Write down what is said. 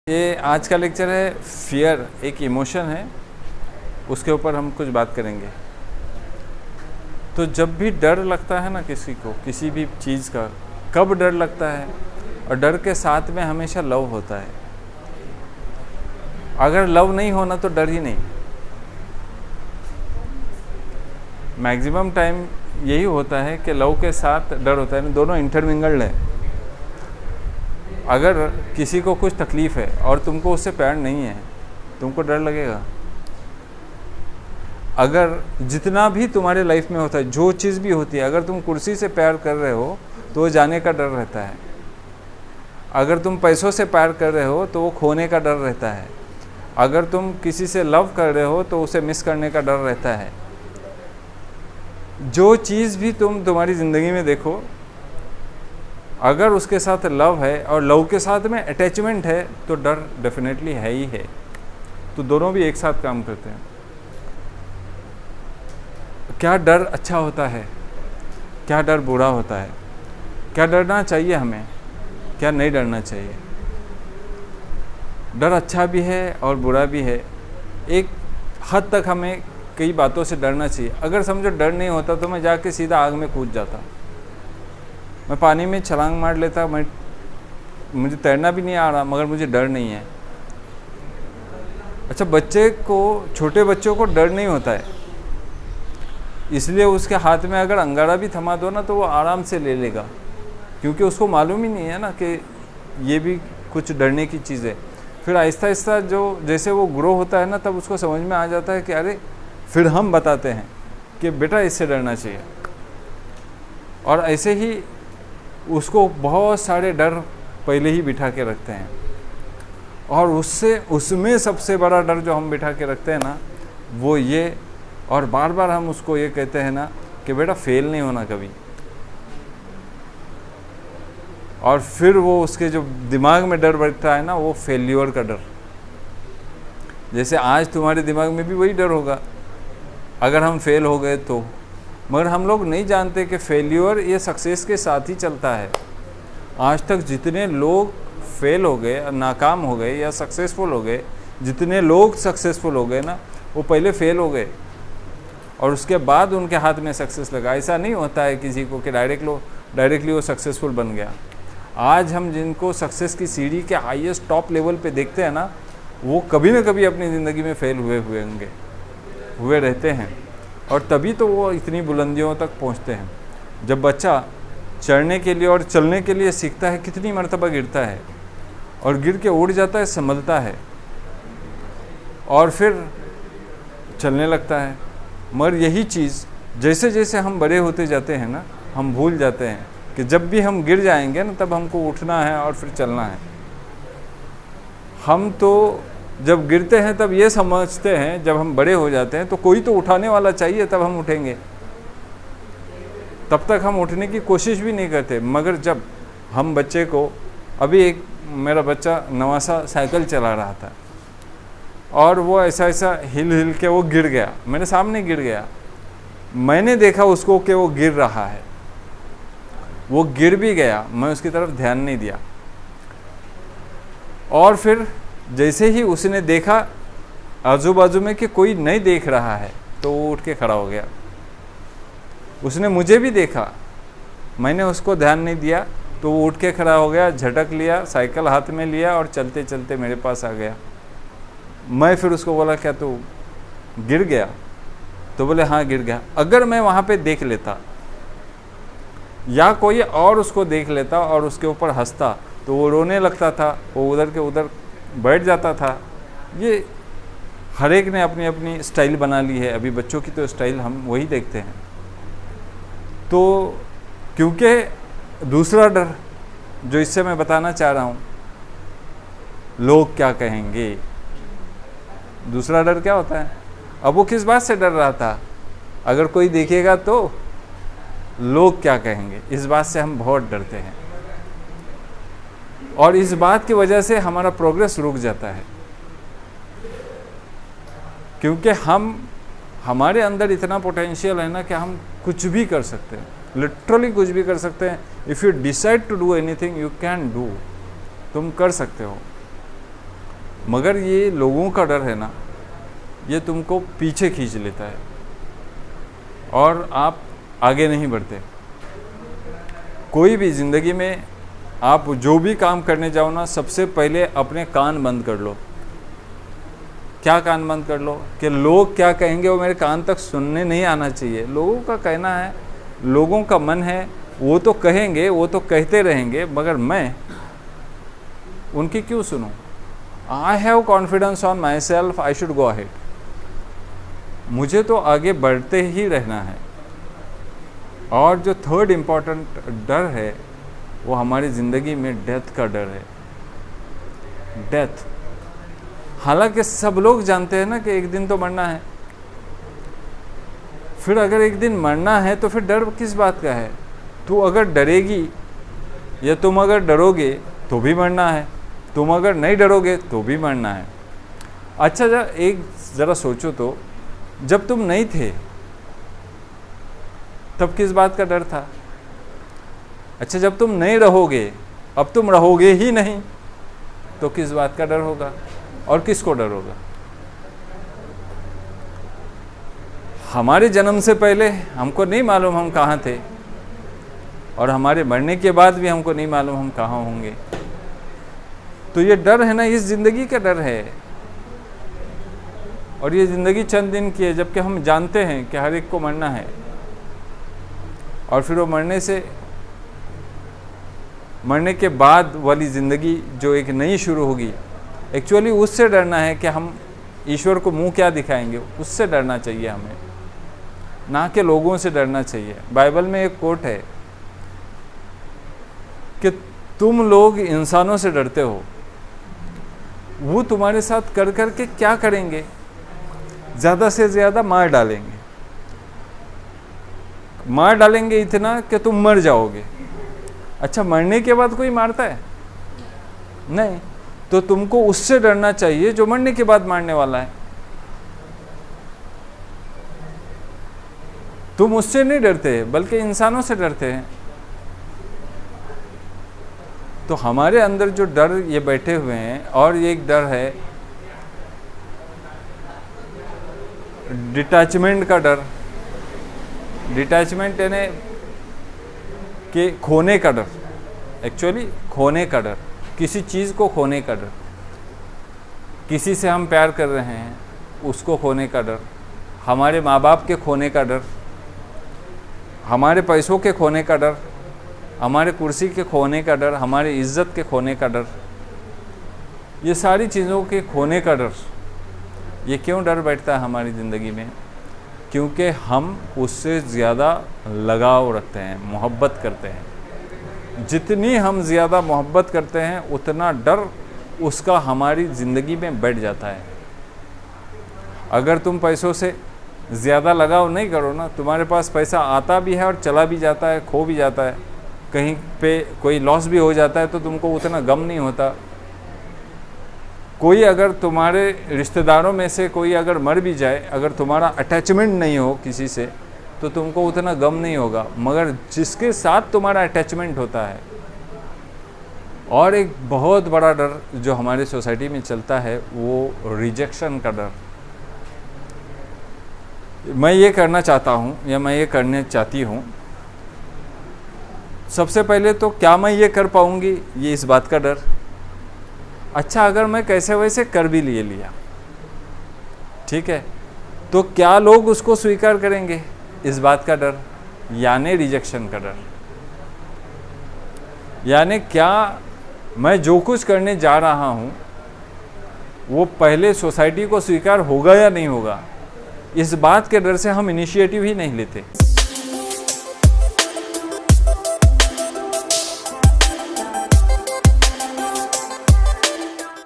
ये आज का लेक्चर है फियर एक इमोशन है, उसके ऊपर हम कुछ बात करेंगे। तो जब भी डर लगता है ना किसी को, किसी भी चीज़ का, कब डर लगता है? और डर के साथ में हमेशा लव होता है। अगर लव नहीं होना तो डर ही नहीं। मैक्सिमम टाइम यही होता है कि लव के साथ डर होता है, दोनों इंटरमिंगल्ड है। अगर किसी को कुछ तकलीफ़ है और तुमको उससे प्यार नहीं है, तुमको डर लगेगा। अगर जितना भी तुम्हारे लाइफ में होता है, जो चीज़ भी होती है, अगर तुम कुर्सी से प्यार कर रहे हो तो वो जाने का डर रहता है। अगर तुम पैसों से प्यार कर रहे हो तो वो खोने का डर रहता है। अगर तुम किसी से लव कर रहे हो तो उसे मिस करने का डर रहता है। जो चीज़ भी तुम तुम्हारी ज़िंदगी में देखो, अगर उसके साथ लव है और लव के साथ में अटैचमेंट है तो डर डेफिनेटली है ही है। तो दोनों भी एक साथ काम करते हैं। क्या डर अच्छा होता है, क्या डर बुरा होता है, क्या डरना चाहिए हमें, क्या नहीं डरना चाहिए? डर अच्छा भी है और बुरा भी है। एक हद तक हमें कई बातों से डरना चाहिए। अगर समझो डर नहीं होता तो मैं जाके सीधा आग में कूद जाता, मैं पानी में छलांग मार लेता। मुझे तैरना भी नहीं आ रहा, मगर मुझे डर नहीं है। अच्छा, छोटे बच्चों को डर नहीं होता है, इसलिए उसके हाथ में अगर अंगारा भी थमा दो ना तो वो आराम से ले लेगा, क्योंकि उसको मालूम ही नहीं है ना कि ये भी कुछ डरने की चीज़ है। फिर आहिस्ता आहिस्ता जैसे वो ग्रो होता है ना, तब उसको समझ में आ जाता है कि अरे, फिर हम बताते हैं कि बेटा इससे डरना चाहिए। और ऐसे ही उसको बहुत सारे डर पहले ही बिठा के रखते हैं, और उसमें सबसे बड़ा डर जो हम बिठा के रखते हैं ना, वो ये, और बार बार हम उसको ये कहते हैं ना कि बेटा फेल नहीं होना कभी। और फिर वो उसके जो दिमाग में डर बैठता है ना, वो फेल्योर का डर। जैसे आज तुम्हारे दिमाग में भी वही डर होगा अगर हम फेल हो गए तो। मगर हम लोग नहीं जानते कि फेल्योर ये सक्सेस के साथ ही चलता है। आज तक जितने लोग फेल हो गए, नाकाम हो गए या सक्सेसफुल हो गए, जितने लोग सक्सेसफुल हो गए ना, वो पहले फेल हो गए और उसके बाद उनके हाथ में सक्सेस लगा। ऐसा नहीं होता है किसी को कि डायरेक्टली वो सक्सेसफुल बन गया। आज हम जिनको सक्सेस की सीढ़ी के हाईएस्ट टॉप लेवल पे देखते हैं ना, वो कभी ना कभी अपनी ज़िंदगी में फेल हुए रहते हैं, और तभी तो वो इतनी बुलंदियों तक पहुंचते हैं। जब बच्चा चढ़ने के लिए और चलने के लिए सीखता है, कितनी मर्तबा गिरता है, और गिर के उड़ जाता है, संभलता है, और फिर चलने लगता है। मगर यही चीज़ जैसे जैसे हम बड़े होते जाते हैं ना, हम भूल जाते हैं कि जब भी हम गिर जाएंगे ना, तब हमको उठना है और फिर चलना है। हम तो जब गिरते हैं तब ये समझते हैं, जब हम बड़े हो जाते हैं तो कोई तो उठाने वाला चाहिए, तब हम उठेंगे। तब तक हम उठने की कोशिश भी नहीं करते। मगर जब हम बच्चे को, अभी मेरा बच्चा नवा सा साइकिल चला रहा था, और वो ऐसा हिल के वो गिर गया, मेरे सामने गिर गया। मैंने देखा उसको कि वो गिर रहा है, वो गिर भी गया, मैं उसकी तरफ ध्यान नहीं दिया। और फिर जैसे ही उसने देखा आजू बाजू में कि कोई नहीं देख रहा है, तो वो उठ के खड़ा हो गया। उसने मुझे भी देखा, मैंने उसको ध्यान नहीं दिया, तो वो उठ के खड़ा हो गया, झटक लिया, साइकिल हाथ में लिया और चलते चलते मेरे पास आ गया। मैं फिर उसको बोला, क्या तू गिर गया? तो बोले हाँ गिर गया। अगर मैं वहाँ पे देख लेता या कोई और उसको देख लेता और उसके ऊपर हंसता, तो वो रोने लगता था, वो उधर के उधर बैठ जाता था। ये हर एक ने अपनी अपनी स्टाइल बना ली है। अभी बच्चों की तो स्टाइल हम वही देखते हैं। तो क्योंकि दूसरा डर जो इससे मैं बताना चाह रहा हूँ, लोग क्या कहेंगे। दूसरा डर क्या होता है? अब वो किस बात से डर रहा था? अगर कोई देखेगा तो लोग क्या कहेंगे, इस बात से हम बहुत डरते हैं, और इस बात की वजह से हमारा प्रोग्रेस रुक जाता है। क्योंकि हमारे अंदर इतना पोटेंशियल है ना कि हम कुछ भी कर सकते हैं, लिटरली कुछ भी कर सकते हैं। If you decide to do anything, you can do. तुम कर सकते हो। मगर ये लोगों का डर है ना, ये तुमको पीछे खींच लेता है और आप आगे नहीं बढ़ते। कोई भी ज़िंदगी में आप जो भी काम करने जाओ ना, सबसे पहले अपने कान बंद कर लो। क्या कान बंद कर लो? कि लोग क्या कहेंगे वो मेरे कान तक सुनने नहीं आना चाहिए। लोगों का कहना है, लोगों का मन है, वो तो कहेंगे, वो तो कहते रहेंगे, मगर मैं उनकी क्यों सुनूं? I have confidence on my self, I should go ahead. मुझे तो आगे बढ़ते ही रहना है। और जो थर्ड इम्पॉर्टेंट डर है वो हमारी ज़िंदगी में डेथ का डर है। डेथ, हालांकि सब लोग जानते हैं ना कि एक दिन तो मरना है। फिर अगर एक दिन मरना है तो फिर डर किस बात का है? तू अगर डरेगी या तुम अगर डरोगे तो भी मरना है, तुम अगर नहीं डरोगे तो भी मरना है। अच्छा, ज़रा सोचो तो, जब तुम नहीं थे तब किस बात का डर था? अच्छा, जब तुम नहीं रहोगे, अब तुम रहोगे ही नहीं, तो किस बात का डर होगा और किसको डर होगा? हमारे जन्म से पहले हमको नहीं मालूम हम कहाँ थे, और हमारे मरने के बाद भी हमको नहीं मालूम हम कहाँ होंगे। तो ये डर है ना, इस ज़िंदगी का डर है। और ये ज़िंदगी चंद दिन की है, जबकि हम जानते हैं कि हर एक को मरना है। और फिर वो मरने के बाद वाली ज़िंदगी जो एक नई शुरू होगी, एक्चुअली उससे डरना है कि हम ईश्वर को मुंह क्या दिखाएंगे, उससे डरना चाहिए हमें, ना कि लोगों से डरना चाहिए। बाइबल में एक कोट है कि तुम लोग इंसानों से डरते हो, वो तुम्हारे साथ कर कर के क्या करेंगे? ज़्यादा से ज़्यादा मार डालेंगे इतना कि तुम मर जाओगे। अच्छा, मरने के बाद कोई मारता है? नहीं। तो तुमको उससे डरना चाहिए जो मरने के बाद मारने वाला है। तुम उससे नहीं डरते, बल्कि इंसानों से डरते हैं। तो हमारे अंदर जो डर ये बैठे हुए हैं, और ये एक डर है डिटैचमेंट का डर। डिटैचमेंट यानी कि खोने का डर, एक्चुअली खोने का डर, किसी चीज़ को खोने का डर। किसी से हम प्यार कर रहे हैं, उसको खोने का डर, हमारे माँ बाप के खोने का डर, हमारे पैसों के खोने का डर, हमारे कुर्सी के खोने का डर, हमारी इज्जत के खोने का डर, ये सारी चीज़ों के खोने का डर। ये क्यों डर बैठता है हमारी ज़िंदगी में? क्योंकि हम उससे ज़्यादा लगाव रखते हैं, मोहब्बत करते हैं। जितनी हम ज़्यादा मोहब्बत करते हैं उतना डर उसका हमारी ज़िंदगी में बैठ जाता है। अगर तुम पैसों से ज़्यादा लगाव नहीं करो ना, तुम्हारे पास पैसा आता भी है और चला भी जाता है, खो भी जाता है, कहीं पे कोई लॉस भी हो जाता है, तो तुमको उतना गम नहीं होता। कोई अगर तुम्हारे रिश्तेदारों में से कोई अगर मर भी जाए, अगर तुम्हारा अटैचमेंट नहीं हो किसी से, तो तुमको उतना गम नहीं होगा। मगर जिसके साथ तुम्हारा अटैचमेंट होता है, और एक बहुत बड़ा डर जो हमारी सोसाइटी में चलता है, वो रिजेक्शन का डर। मैं ये करना चाहता हूँ या मैं ये करने चाहती हूँ, सबसे पहले तो क्या मैं ये कर पाऊँगी, ये इस बात का डर। अच्छा, अगर मैं कैसे वैसे कर भी लिया, ठीक है, तो क्या लोग उसको स्वीकार करेंगे, इस बात का डर, यानी रिजेक्शन का डर। यानी क्या मैं जो कुछ करने जा रहा हूँ वो पहले सोसाइटी को स्वीकार होगा या नहीं होगा, इस बात के डर से हम इनिशिएटिव ही नहीं लेते।